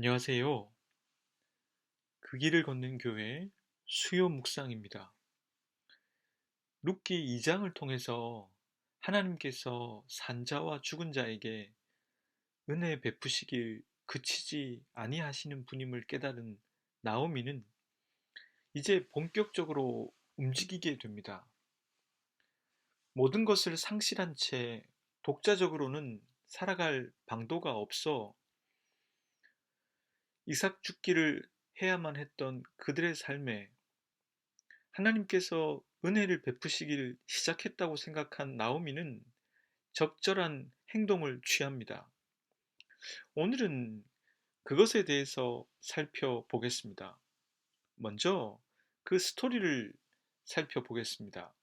안녕하세요. 그 길을 걷는 교회 수요 묵상입니다. 룻기 2장을 통해서 하나님께서 산자와 죽은 자에게 은혜 베푸시길 그치지 아니하시는 분임을 깨달은 나오미는 이제 본격적으로 움직이게 됩니다. 모든 것을 상실한 채 독자적으로는 살아갈 방도가 없어 이삭 죽기를 해야만 했던 그들의 삶에 하나님께서 은혜를 베푸시길 시작했다고 생각한 나오미는 적절한 행동을 취합니다. 오늘은 그것에 대해서 살펴보겠습니다. 먼저 그 스토리를 살펴보겠습니다.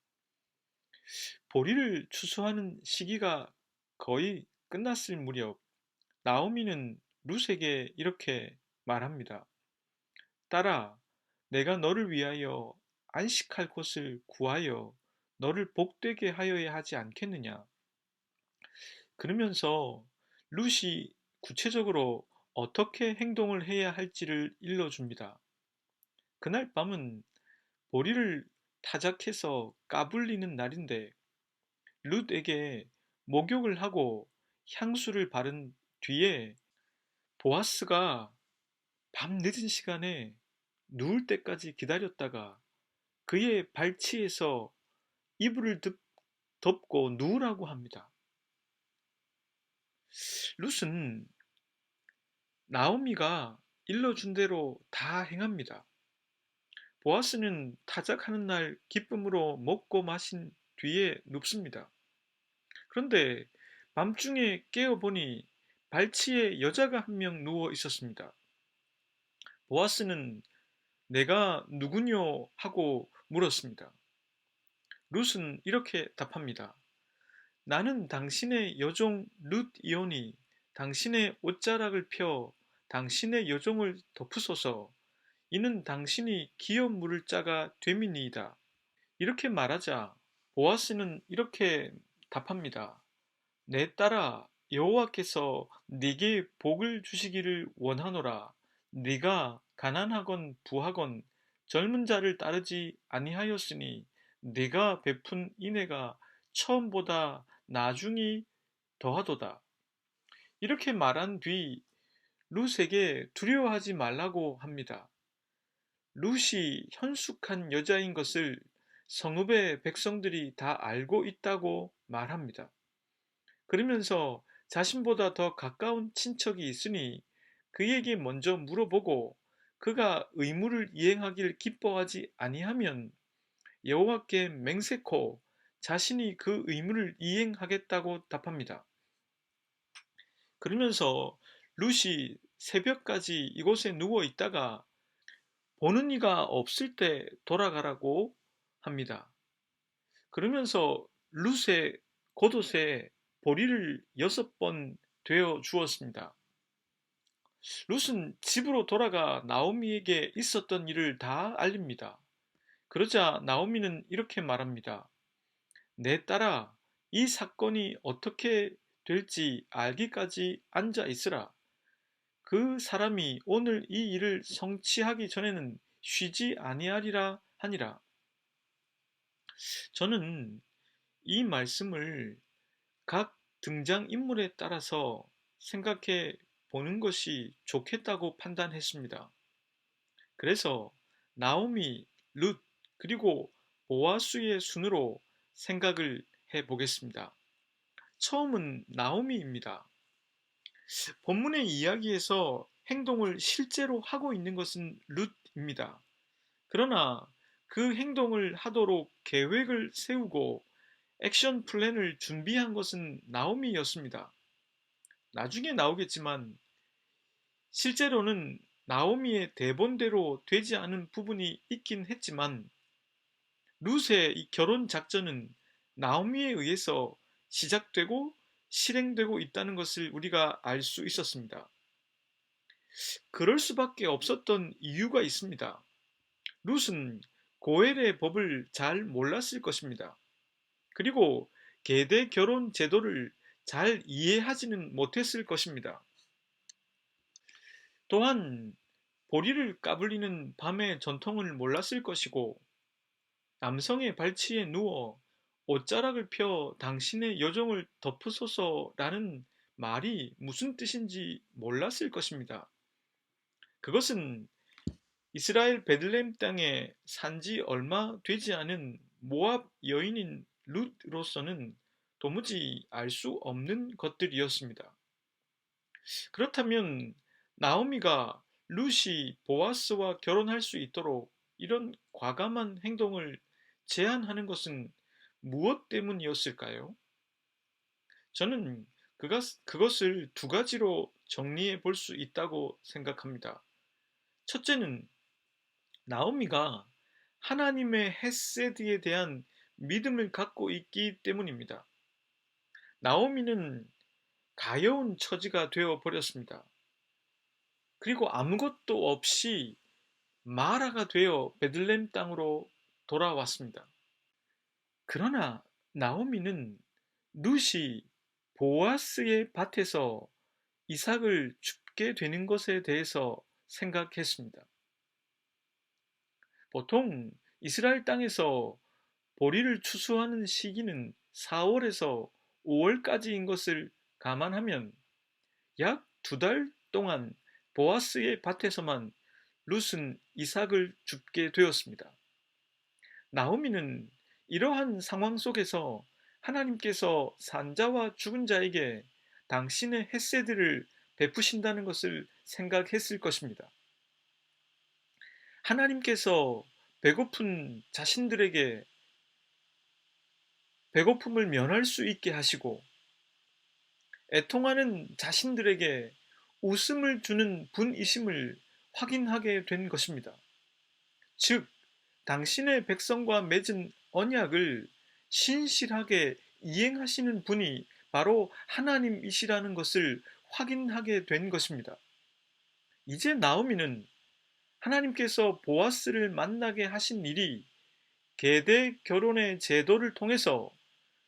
보리를 추수하는 시기가 거의 끝났을 무렵 나오미는 룻에게 이렇게 말합니다. 딸아, 내가 너를 위하여 안식할 곳을 구하여 너를 복되게 하여야 하지 않겠느냐? 그러면서 룻이 구체적으로 어떻게 행동을 해야 할지를 일러줍니다. 그날 밤은 보리를 타작해서 까불리는 날인데 룻에게 목욕을 하고 향수를 바른 뒤에 보아스가 밤 늦은 시간에 누울 때까지 기다렸다가 그의 발치에서 이불을 덮고 누우라고 합니다. 룻은 나오미가 일러준 대로 다 행합니다. 보아스는 타작하는 날 기쁨으로 먹고 마신 뒤에 눕습니다. 그런데 밤중에 깨어보니 발치에 여자가 한 명 누워 있었습니다. 보아스는 내가 누구뇨 하고 물었습니다. 룻은 이렇게 답합니다. 나는 당신의 여종 룻이오니 당신의 옷자락을 펴 당신의 여종을 덮으소서. 이는 당신이 기업 물을 자가 됨이니이다. 이렇게 말하자 보아스는 이렇게 답합니다. 내 딸아, 여호와께서 네게 복을 주시기를 원하노라. 네가 가난하건 부하건 젊은 자를 따르지 아니하였으니 네가 베푼 인애가 처음보다 나중이 더하도다. 이렇게 말한 뒤 룻에게 두려워하지 말라고 합니다. 룻이 현숙한 여자인 것을 성읍의 백성들이 다 알고 있다고 말합니다. 그러면서 자신보다 더 가까운 친척이 있으니 그에게 먼저 물어보고 그가 의무를 이행하길 기뻐하지 아니하면 여호와께 맹세코 자신이 그 의무를 이행하겠다고 답합니다. 그러면서 룻이 새벽까지 이곳에 누워 있다가 보는 이가 없을 때 돌아가라고 합니다. 그러면서 룻의 겉옷에 보리를 6번 되어 주었습니다. 룻은 집으로 돌아가 나오미에게 있었던 일을 다 알립니다. 그러자 나오미는 이렇게 말합니다. 내 딸아, 이 사건이 어떻게 될지 알기까지 앉아 있으라. 그 사람이 오늘 이 일을 성취하기 전에는 쉬지 아니하리라 하니라. 저는 이 말씀을 각 등장인물에 따라서 생각해 보는 것이 좋겠다고 판단했습니다. 그래서 나오미, 룻, 그리고 보아스의 순으로 생각을 해 보겠습니다. 처음은 나오미입니다. 본문의 이야기에서 행동을 실제로 하고 있는 것은 룻입니다. 그러나 그 행동을 하도록 계획을 세우고 액션 플랜을 준비한 것은 나오미였습니다. 나중에 나오겠지만 실제로는 나오미의 대본대로 되지 않은 부분이 있긴 했지만 룻의 이 결혼 작전은 나오미에 의해서 시작되고 실행되고 있다는 것을 우리가 알 수 있었습니다. 그럴 수밖에 없었던 이유가 있습니다. 룻은 고엘의 법을 잘 몰랐을 것입니다. 그리고 계대 결혼 제도를 잘 이해하지는 못했을 것입니다. 또한 보리를 까불리는 밤의 전통을 몰랐을 것이고, 남성의 발치에 누워 옷자락을 펴 당신의 여종을 덮으소서라는 말이 무슨 뜻인지 몰랐을 것입니다. 그것은 이스라엘 베들레헴 땅에 산지 얼마 되지 않은 모압 여인인 룻으로서는 도무지 알 수 없는 것들이었습니다. 그렇다면 나오미가 룻이 보아스와 결혼할 수 있도록 이런 과감한 행동을 제안하는 것은 무엇 때문이었을까요? 저는 그것을 두 가지로 정리해 볼 수 있다고 생각합니다. 첫째는 나오미가 하나님의 헤세드에 대한 믿음을 갖고 있기 때문입니다. 나오미는 가여운 처지가 되어 버렸습니다. 그리고 아무것도 없이 마라가 되어 베들레헴 땅으로 돌아왔습니다. 그러나 나오미는 룻이 보아스의 밭에서 이삭을 줍게 되는 것에 대해서 생각했습니다. 보통 이스라엘 땅에서 보리를 추수하는 시기는 4월에서 5월까지인 것을 감안하면 약 2달 동안 보아스의 밭에서만 룻은 이삭을 줍게 되었습니다. 나오미는 이러한 상황 속에서 하나님께서 산자와 죽은 자에게 당신의 헤세드를 베푸신다는 것을 생각했을 것입니다. 하나님께서 배고픈 자신들에게 배고픔을 면할 수 있게 하시고, 애통하는 자신들에게 웃음을 주는 분이심을 확인하게 된 것입니다. 즉, 당신의 백성과 맺은 언약을 신실하게 이행하시는 분이 바로 하나님이시라는 것을 확인하게 된 것입니다. 이제 나오미는 하나님께서 보아스를 만나게 하신 일이 계대 결혼의 제도를 통해서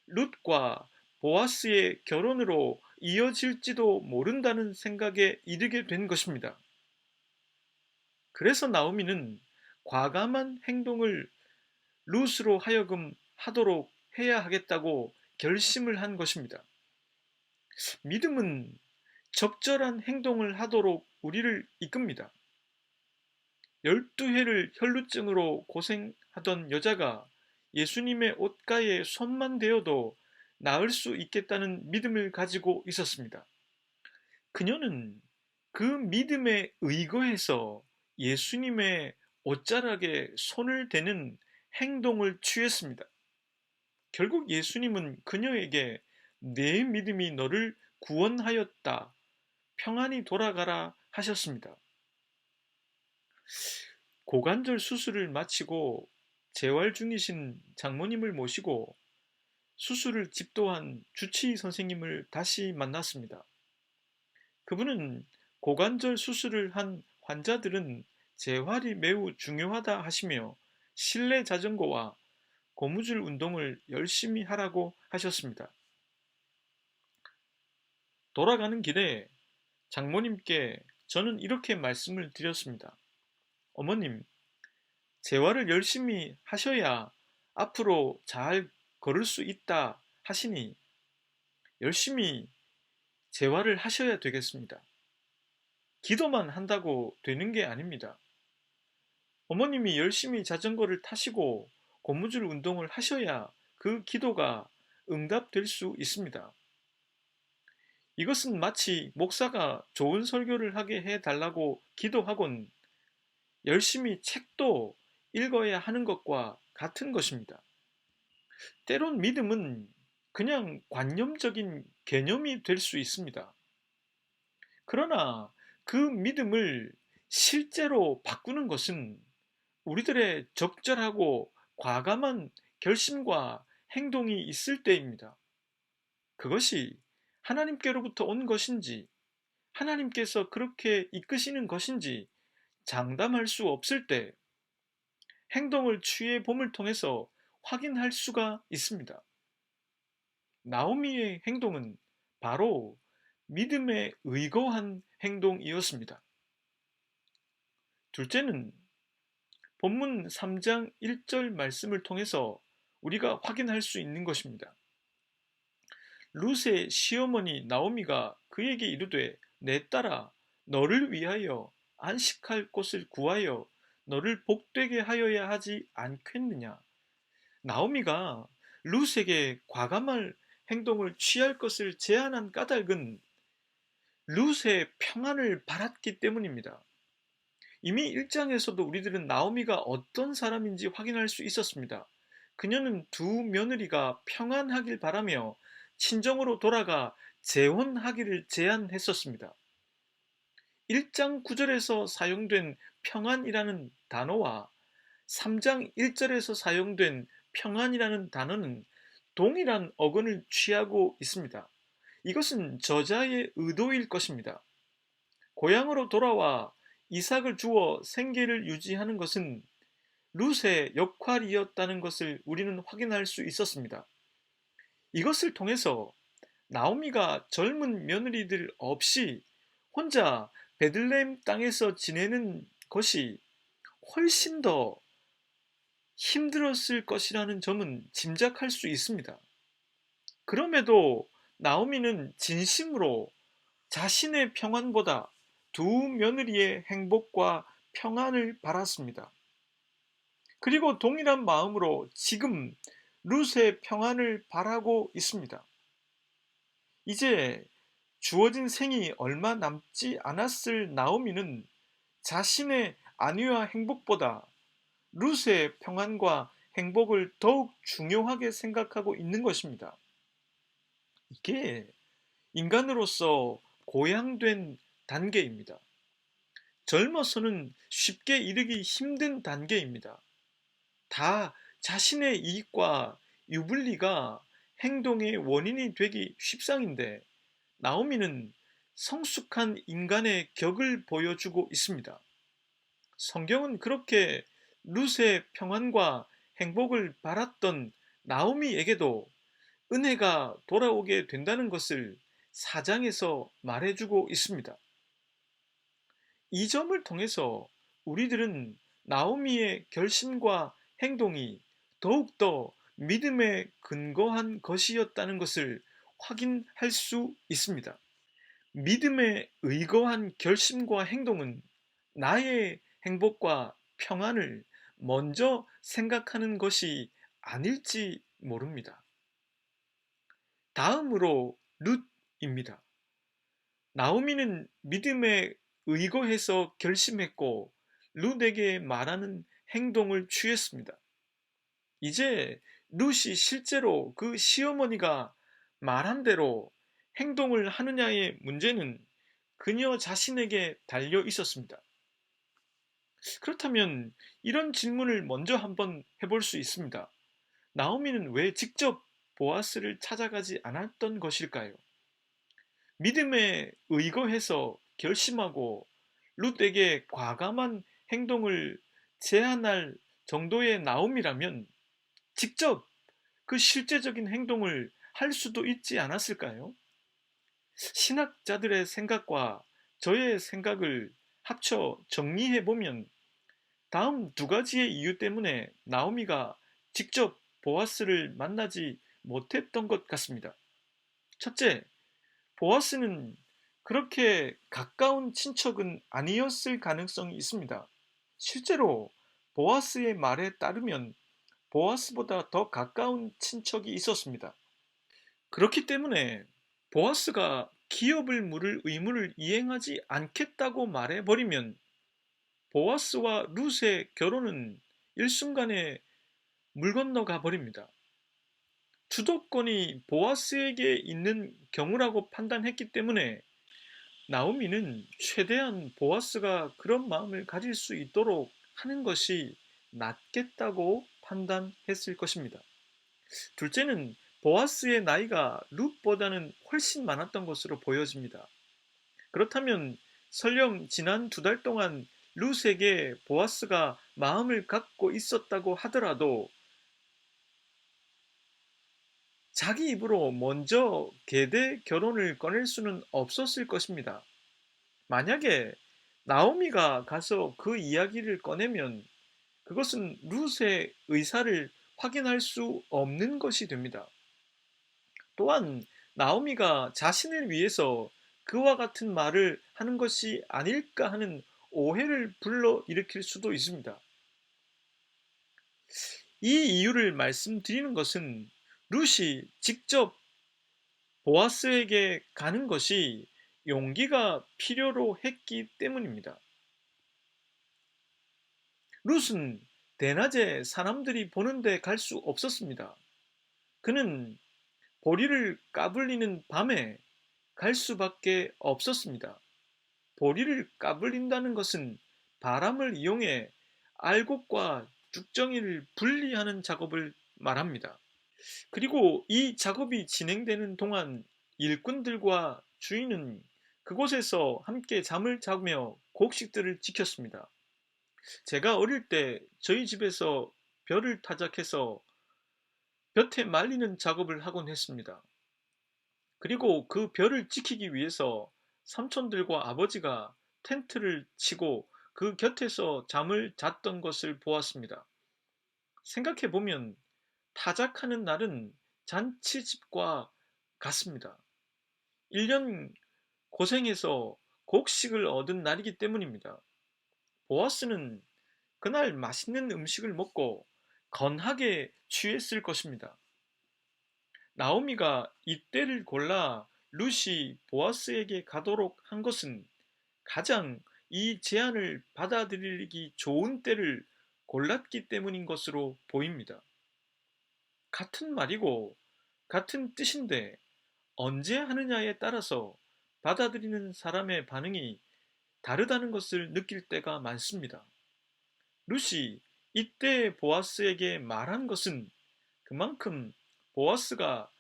룻과 보아스의 결혼으로 이어질지도 모른다는 생각에 이르게 된 것입니다. 그래서 나오미는 과감한 행동을 룻으로 하여금 하도록 해야 하겠다고 결심을 한 것입니다. 믿음은 적절한 행동을 하도록 우리를 이끕니다. 12해를 혈루증으로 고생하던 여자가 예수님의 옷가에 손만 대어도 나을 수 있겠다는 믿음을 가지고 있었습니다. 그녀는 그 믿음에 의거해서 예수님의 옷자락에 손을 대는 행동을 취했습니다. 결국 예수님은 그녀에게 내 믿음이 너를 구원하였다, 평안히 돌아가라 하셨습니다. 고관절 수술을 마치고 재활 중이신 장모님을 모시고 수술을 집도한 주치의 선생님을 다시 만났습니다. 그분은 고관절 수술을 한 환자들은 재활이 매우 중요하다 하시며 실내 자전거와 고무줄 운동을 열심히 하라고 하셨습니다. 돌아가는 길에 장모님께 저는 이렇게 말씀을 드렸습니다. 어머님, 재활을 열심히 하셔야 앞으로 잘 걸을 수 있다 하시니 열심히 재활을 하셔야 되겠습니다. 기도만 한다고 되는 게 아닙니다. 어머님이 열심히 자전거를 타시고 고무줄 운동을 하셔야 그 기도가 응답될 수 있습니다. 이것은 마치 목사가 좋은 설교를 하게 해달라고 기도하곤 열심히 책도 읽어야 하는 것과 같은 것입니다. 때론 믿음은 그냥 관념적인 개념이 될 수 있습니다. 그러나 그 믿음을 실제로 바꾸는 것은 우리들의 적절하고 과감한 결심과 행동이 있을 때입니다. 그것이 하나님께로부터 온 것인지, 하나님께서 그렇게 이끄시는 것인지 장담할 수 없을 때 행동을 취해 봄을 통해서 확인할 수가 있습니다. 나오미의 행동은 바로 믿음에 의거한 행동이었습니다. 둘째는 본문 3장 1절 말씀을 통해서 우리가 확인할 수 있는 것입니다. 룻의 시어머니 나오미가 그에게 이르되 내 딸아 너를 위하여 안식할 곳을 구하여 너를 복되게 하여야 하지 않겠느냐. 나오미가 룻에게 과감한 행동을 취할 것을 제안한 까닭은 룻의 평안을 바랐기 때문입니다. 이미 1장에서도 우리들은 나오미가 어떤 사람인지 확인할 수 있었습니다. 그녀는 두 며느리가 평안하길 바라며 친정으로 돌아가 재혼하기를 제안했었습니다. 1장 9절에서 사용된 평안이라는 단어와 3장 1절에서 사용된 평안이라는 단어는 동일한 어근을 취하고 있습니다. 이것은 저자의 의도일 것입니다. 고향으로 돌아와 이삭을 주어 생계를 유지하는 것은 룻의 역할이었다는 것을 우리는 확인할 수 있었습니다. 이것을 통해서 나오미가 젊은 며느리들 없이 혼자 베들레헴 땅에서 지내는 것이 훨씬 더 힘들었을 것이라는 점은 짐작할 수 있습니다. 그럼에도 나오미는 진심으로 자신의 평안보다 두 며느리의 행복과 평안을 바랐습니다. 그리고 동일한 마음으로 지금 룻의 평안을 바라고 있습니다. 이제 주어진 생이 얼마 남지 않았을 나오미는 자신의 안위와 행복보다 룻의 평안과 행복을 더욱 중요하게 생각하고 있는 것입니다. 이게 인간으로서 고양된 단계입니다. 젊어서는 쉽게 이르기 힘든 단계입니다. 다 자신의 이익과 유불리가 행동의 원인이 되기 십상인데 나오미는 성숙한 인간의 격을 보여주고 있습니다. 성경은 그렇게 룻의 평안과 행복을 바랐던 나오미에게도 은혜가 돌아오게 된다는 것을 4장에서 말해주고 있습니다. 이 점을 통해서 우리들은 나오미의 결심과 행동이 더욱더 믿음에 근거한 것이었다는 것을 확인할 수 있습니다. 믿음에 의거한 결심과 행동은 나의 행복과 평안을 먼저 생각하는 것이 아닐지 모릅니다. 다음으로 룻입니다. 나오미는 믿음에 의거해서 결심했고 룻에게 말하는 행동을 취했습니다. 이제 룻이 실제로 그 시어머니가 말한 대로 행동을 하느냐의 문제는 그녀 자신에게 달려 있었습니다. 그렇다면 이런 질문을 먼저 한번 해볼 수 있습니다. 나오미는 왜 직접 보아스를 찾아가지 않았던 것일까요? 믿음에 의거해서 결심하고 룻에게 과감한 행동을 제안할 정도의 나옴이라면 직접 그 실제적인 행동을 할 수도 있지 않았을까요? 신학자들의 생각과 저의 생각을 합쳐 정리해 보면 다음 두 가지의 이유 때문에 나오미가 직접 보아스를 만나지 못했던 것 같습니다. 첫째, 보아스는 그렇게 가까운 친척은 아니었을 가능성이 있습니다. 실제로 보아스의 말에 따르면 보아스보다 더 가까운 친척이 있었습니다. 그렇기 때문에 보아스가 기업을 물을 의무를 이행하지 않겠다고 말해버리면 보아스와 룻의 결혼은 일순간에 물 건너가 버립니다. 주도권이 보아스에게 있는 경우라고 판단했기 때문에 나오미는 최대한 보아스가 그런 마음을 가질 수 있도록 하는 것이 낫겠다고 판단했을 것입니다. 둘째는 보아스의 나이가 룻보다는 훨씬 많았던 것으로 보여집니다. 그렇다면 설령 지난 2달 동안 룻에게 보아스가 마음을 갖고 있었다고 하더라도 자기 입으로 먼저 계대 결혼을 꺼낼 수는 없었을 것입니다. 만약에 나오미가 가서 그 이야기를 꺼내면 그것은 룻의 의사를 확인할 수 없는 것이 됩니다. 또한 나오미가 자신을 위해서 그와 같은 말을 하는 것이 아닐까 하는 오해를 불러일으킬 수도 있습니다. 이 이유를 말씀드리는 것은 룻이 직접 보아스에게 가는 것이 용기가 필요로 했기 때문입니다. 룻은 대낮에 사람들이 보는데 갈 수 없었습니다. 그는 보리를 까불리는 밤에 갈 수밖에 없었습니다. 보리를 까불린다는 것은 바람을 이용해 알곡과 죽정이를 분리하는 작업을 말합니다. 그리고 이 작업이 진행되는 동안 일꾼들과 주인은 그곳에서 함께 잠을 자며 곡식들을 지켰습니다. 제가 어릴 때 저희 집에서 벼를 타작해서 볕에 말리는 작업을 하곤 했습니다. 그리고 그 벼를 지키기 위해서 삼촌들과 아버지가 텐트를 치고 그 곁에서 잠을 잤던 것을 보았습니다. 생각해보면 타작하는 날은 잔치집과 같습니다. 1년 고생해서 곡식을 얻은 날이기 때문입니다. 보아스는 그날 맛있는 음식을 먹고 건하게 취했을 것입니다. 나오미가 이때를 골라 룻이 보아스에게 가도록 한 것은 가장 이 제안을 받아들이기 좋은 때를 골랐기 때문인 것으로 보입니다. 같은 말이고 같은 뜻인데 언제 하느냐에 따라서 받아들이는 사람의 반응이 다르다는 것을 느낄 때가 많습니다. 룻이 이때 보아스에게 말한 것은 그만큼 보아스가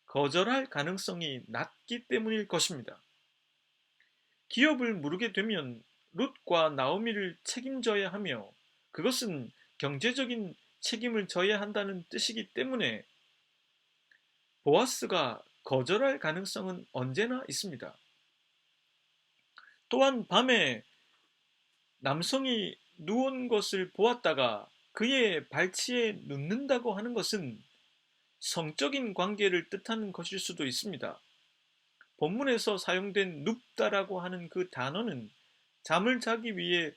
거절할 가능성이 낮기 때문일 것입니다. 기업을 무르게 되면 룻과 나오미를 책임져야 하며 그것은 경제적인 책임을 져야 한다는 뜻이기 때문에 보아스가 거절할 가능성은 언제나 있습니다. 또한 밤에 남성이 누운 것을 보았다가 그의 발치에 눕는다고 하는 것은 성적인 관계를 뜻하는 것일 수도 있습니다. 본문에서 사용된 눕다라고 하는 그 단어는 잠을 자기 위해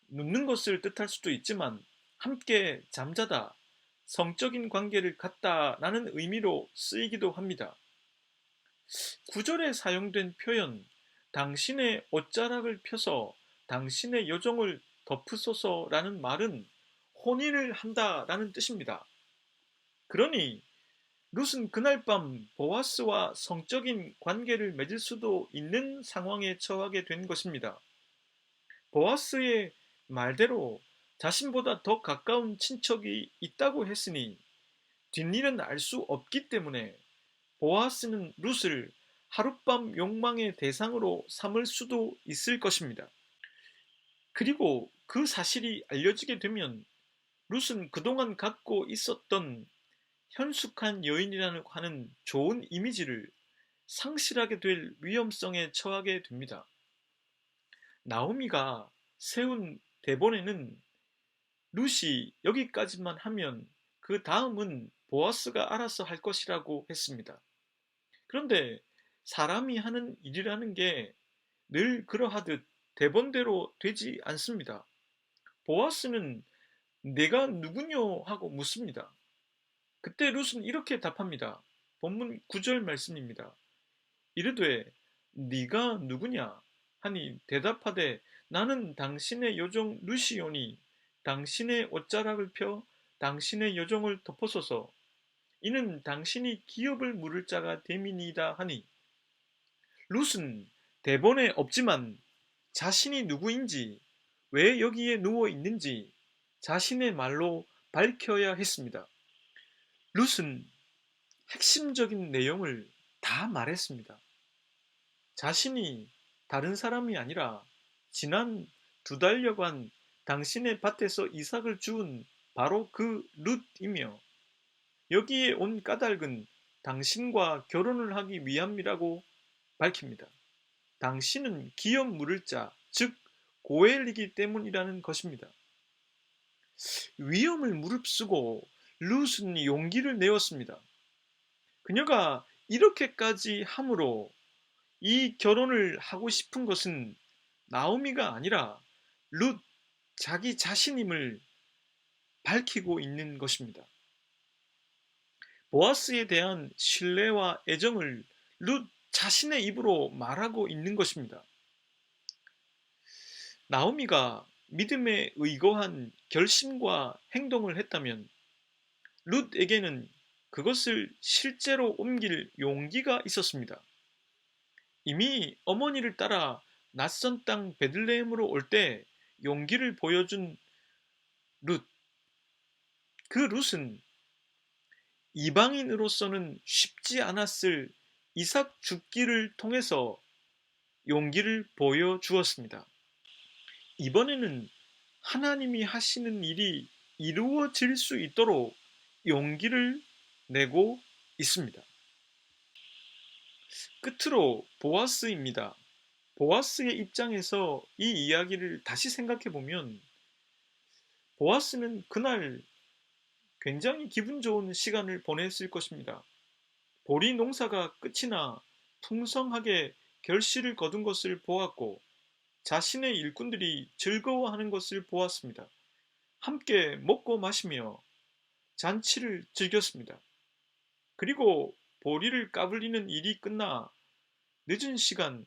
눕는 것을 뜻할 수도 있지만 함께 잠자다, 성적인 관계를 갖다라는 의미로 쓰이기도 합니다. 9절에 사용된 표현 당신의 옷자락을 펴서 당신의 여종을 덮으소서라는 말은 혼인을 한다라는 뜻입니다. 그러니 룻은 그날 밤 보아스와 성적인 관계를 맺을 수도 있는 상황에 처하게 된 것입니다. 보아스의 말대로 자신보다 더 가까운 친척이 있다고 했으니 뒷일은 알 수 없기 때문에 보아스는 룻을 하룻밤 욕망의 대상으로 삼을 수도 있을 것입니다. 그리고 그 사실이 알려지게 되면 룻은 그동안 갖고 있었던 현숙한 여인이라는 하는 좋은 이미지를 상실하게 될 위험성에 처하게 됩니다. 나오미가 세운 대본에는 룻이 여기까지만 하면 그 다음은 보아스가 알아서 할 것이라고 했습니다. 그런데 사람이 하는 일이라는 게 늘 그러하듯 대본대로 되지 않습니다. 보아스는 내가 누구뇨 하고 묻습니다. 그때 룻은 이렇게 답합니다. 본문 9절 말씀입니다. 이르되 네가 누구냐 하니 대답하되 나는 당신의 여종 룻이오니 당신의 옷자락을 펴 당신의 여종을 덮어소서 이는 당신이 기업을 물을 자가 됨이니이다 하니 룻은 대본에 없지만 자신이 누구인지 왜 여기에 누워 있는지 자신의 말로 밝혀야 했습니다. 룻은 핵심적인 내용을 다 말했습니다. 자신이 다른 사람이 아니라 지난 2달여간 당신의 밭에서 이삭을 주운 바로 그 룻이며 여기에 온 까닭은 당신과 결혼을 하기 위함이라고 밝힙니다. 당신은 기업 물을 자, 즉 고엘이기 때문이라는 것입니다. 위험을 무릅쓰고 룻은 용기를 내었습니다. 그녀가 이렇게까지 함으로 이 결혼을 하고 싶은 것은 나오미가 아니라 룻 자기 자신임을 밝히고 있는 것입니다. 보아스에 대한 신뢰와 애정을 룻 자신의 입으로 말하고 있는 것입니다. 나오미가 믿음에 의거한 결심과 행동을 했다면 룻에게는 그것을 실제로 옮길 용기가 있었습니다. 이미 어머니를 따라 낯선 땅 베들레헴으로 올 때 용기를 보여준 룻. 그 룻은 이방인으로서는 쉽지 않았을 이삭 죽기를 통해서 용기를 보여주었습니다. 이번에는 하나님이 하시는 일이 이루어질 수 있도록 용기를 내고 있습니다. 끝으로 보아스입니다. 보아스의 입장에서 이 이야기를 다시 생각해 보면 보아스는 그날 굉장히 기분 좋은 시간을 보냈을 것입니다. 보리 농사가 끝이 나 풍성하게 결실을 거둔 것을 보았고 자신의 일꾼들이 즐거워하는 것을 보았습니다. 함께 먹고 마시며 잔치를 즐겼습니다. 그리고 보리를 까불리는 일이 끝나 늦은 시간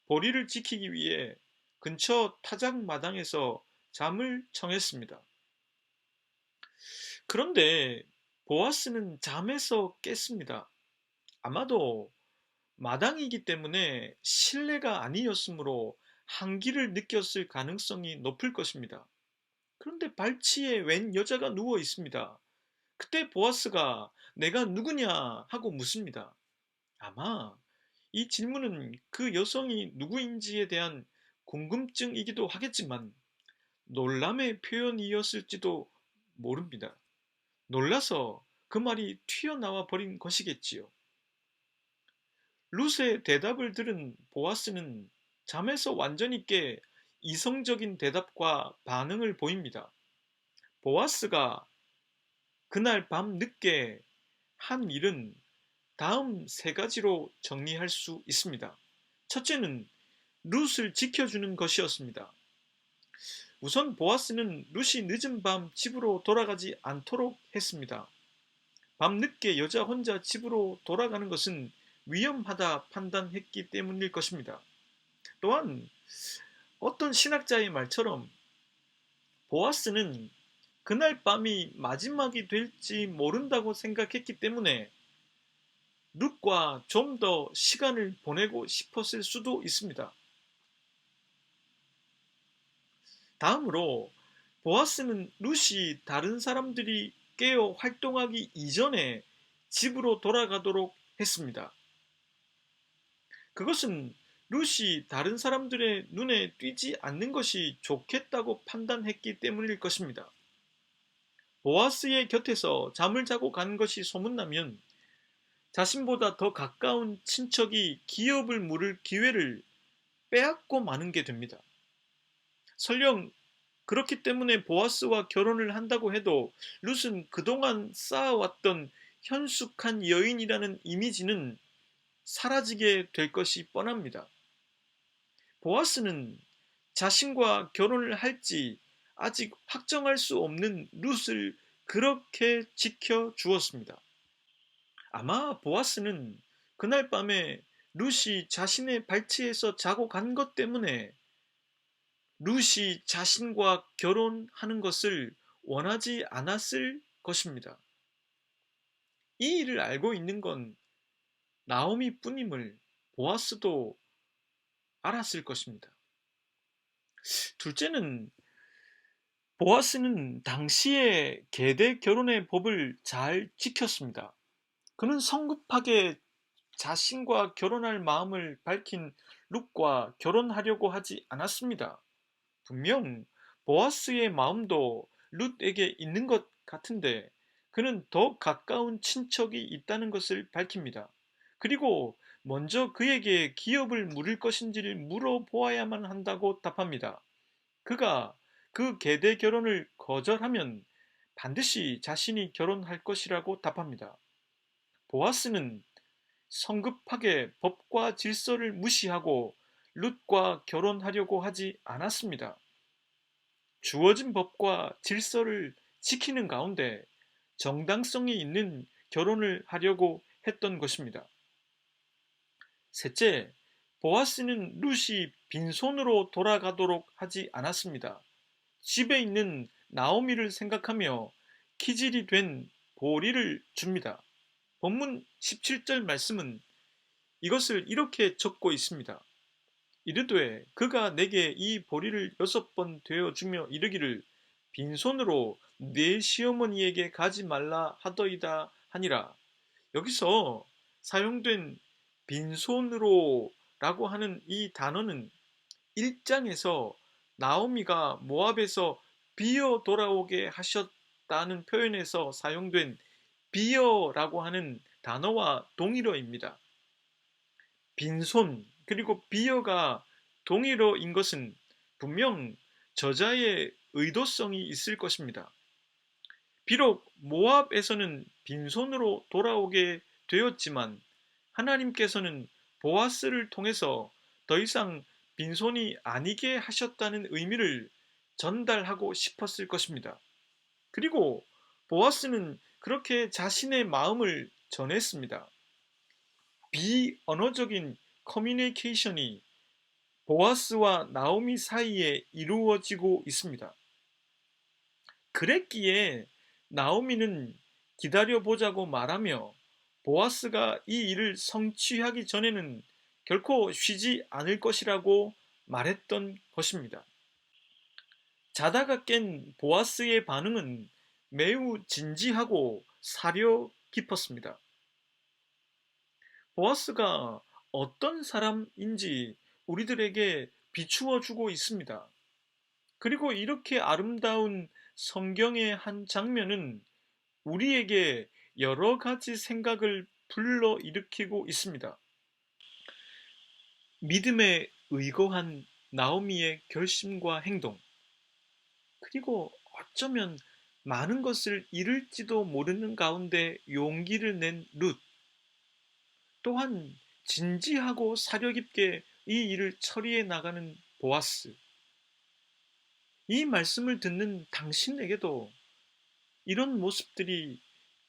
보리를 지키기 위해 근처 타작 마당에서 잠을 청했습니다. 그런데 보아스는 잠에서 깼습니다. 아마도 마당이기 때문에 실내가 아니었으므로 한기를 느꼈을 가능성이 높을 것입니다. 그런데 발치에 웬 여자가 누워 있습니다. 그때 보아스가 내가 누구냐 하고 묻습니다. 아마 이 질문은 그 여성이 누구인지에 대한 궁금증이기도 하겠지만 놀람의 표현이었을지도 모릅니다. 놀라서 그 말이 튀어나와 버린 것이겠지요. 룻의 대답을 들은 보아스는 잠에서 완전히 깨 이성적인 대답과 반응을 보입니다. 보아스가 그날 밤 늦게 한 일은 다음 세 가지로 정리할 수 있습니다. 첫째는 룻을 지켜주는 것이었습니다. 우선 보아스는 룻이 늦은 밤 집으로 돌아가지 않도록 했습니다. 밤늦게 여자 혼자 집으로 돌아가는 것은 위험하다 판단했기 때문일 것입니다. 또한 어떤 신학자의 말처럼 보아스는 그날 밤이 마지막이 될지 모른다고 생각했기 때문에 룻과 좀 더 시간을 보내고 싶었을 수도 있습니다. 다음으로 보아스는 룻이 다른 사람들이 깨어 활동하기 이전에 집으로 돌아가도록 했습니다. 그것은 룻이 다른 사람들의 눈에 띄지 않는 것이 좋겠다고 판단했기 때문일 것입니다. 보아스의 곁에서 잠을 자고 간 것이 소문나면 자신보다 더 가까운 친척이 기업을 물을 기회를 빼앗고 마는 게 됩니다. 설령 그렇기 때문에 보아스와 결혼을 한다고 해도 룻은 그동안 쌓아왔던 현숙한 여인이라는 이미지는 사라지게 될 것이 뻔합니다. 보아스는 자신과 결혼을 할지 아직 확정할 수 없는 룻을 그렇게 지켜주었습니다. 아마 보아스는 그날 밤에 룻이 자신의 발치에서 자고 간 것 때문에 룻이 자신과 결혼하는 것을 원하지 않았을 것입니다. 이 일을 알고 있는 건 나오미 뿐임을 보아스도 알았을 것입니다. 둘째는 보아스는 당시의 계대 결혼의 법을 잘 지켰습니다. 그는 성급하게 자신과 결혼할 마음을 밝힌 룻과 결혼하려고 하지 않았습니다. 분명 보아스의 마음도 룻에게 있는 것 같은데 그는 더 가까운 친척이 있다는 것을 밝힙니다. 그리고 먼저 그에게 기업을 물을 것인지를 물어보아야만 한다고 답합니다. 그가 그 계대 결혼을 거절하면 반드시 자신이 결혼할 것이라고 답합니다. 보아스는 성급하게 법과 질서를 무시하고 룻과 결혼하려고 하지 않았습니다. 주어진 법과 질서를 지키는 가운데 정당성이 있는 결혼을 하려고 했던 것입니다. 셋째, 보아스는 룻이 빈손으로 돌아가도록 하지 않았습니다. 집에 있는 나오미를 생각하며 키질이 된 보리를 줍니다. 본문 17절 말씀은 이것을 이렇게 적고 있습니다. 이르되 그가 내게 이 보리를 6번 되어 주며 이르기를 빈손으로 네 시어머니에게 가지 말라 하더이다 하니라. 여기서 사용된 빈손으로라고 하는 이 단어는 1장에서 나오미가 모압에서 비어 돌아오게 하셨다는 표현에서 사용된 비어라고 하는 단어와 동일어입니다. 빈손 그리고 비어가 동일어인 것은 분명 저자의 의도성이 있을 것입니다. 비록 모압에서는 빈손으로 돌아오게 되었지만 하나님께서는 보아스를 통해서 더 이상 빈손이 아니게 하셨다는 의미를 전달하고 싶었을 것입니다. 그리고 보아스는 그렇게 자신의 마음을 전했습니다. 비언어적인 커뮤니케이션이 보아스와 나오미 사이에 이루어지고 있습니다. 그랬기에 나오미는 기다려보자고 말하며 보아스가 이 일을 성취하기 전에는 결코 쉬지 않을 것이라고 말했던 것입니다. 자다가 깬 보아스의 반응은 매우 진지하고 사려 깊었습니다. 보아스가 어떤 사람인지 우리들에게 비추어 주고 있습니다. 그리고 이렇게 아름다운 성경의 한 장면은 우리에게 여러 가지 생각을 불러일으키고 있습니다. 믿음에 의거한 나오미의 결심과 행동, 그리고 어쩌면 많은 것을 잃을지도 모르는 가운데 용기를 낸 룻, 또한 진지하고 사려 깊게 이 일을 처리해 나가는 보아스. 이 말씀을 듣는 당신에게도 이런 모습들이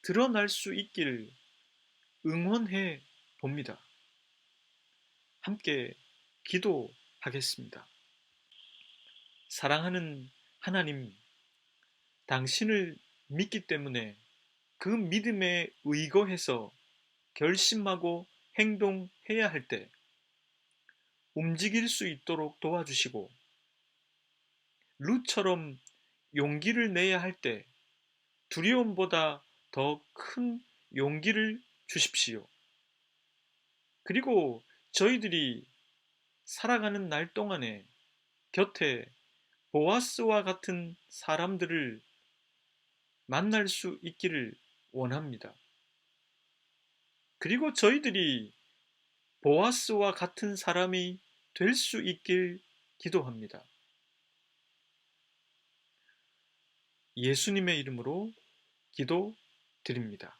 드러날 수 있기를 응원해 봅니다. 함께 기도하겠습니다. 사랑하는 하나님, 당신을 믿기 때문에 그 믿음에 의거해서 결심하고 행동해야 할 때 움직일 수 있도록 도와주시고, 룻처럼 용기를 내야 할 때 두려움보다 더 큰 용기를 주십시오. 그리고 저희들이 살아가는 날 동안에 곁에 보아스와 같은 사람들을 만날 수 있기를 원합니다. 그리고 저희들이 보아스와 같은 사람이 될 수 있길 기도합니다. 예수님의 이름으로 기도드립니다.